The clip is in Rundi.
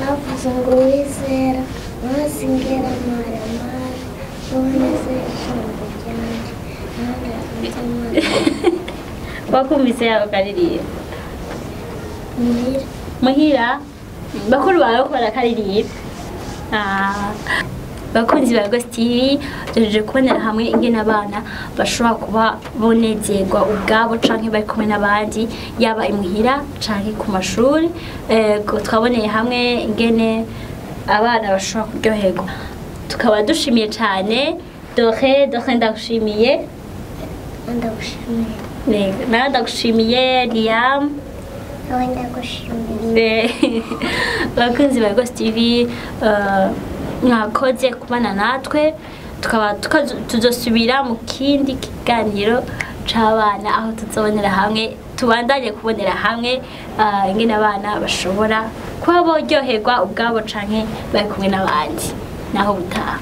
bavuze ngo wizera ntazingera maramara uboneze ijambo ryanjye wakumvise yawe kaririye muhira muhira bakuru bawe ko barakaririye bakunzi ba Ghost TV tuje kubonera hamwe ingene abana bashobora kuba bonezerwa ubwabo canke bari kumwe n'abandi yaba imuhira canke ku mashuri ko twaboneye hamwe ingene abana bashobora kuryoherwa tukaba dushimiye cyane Dore ndagushimiye ndagushimiye Liam bakunzi ba Ghost TV mwakoze kubana natwe tukaba tuzosubira mu kindi kiganiro c'abana aho tuzobonera hamwe tubandanye kubonera hamwe ingene abana bashobora kuba boryoherwa ubwabo canke bari kumwe n'abandi naho butaha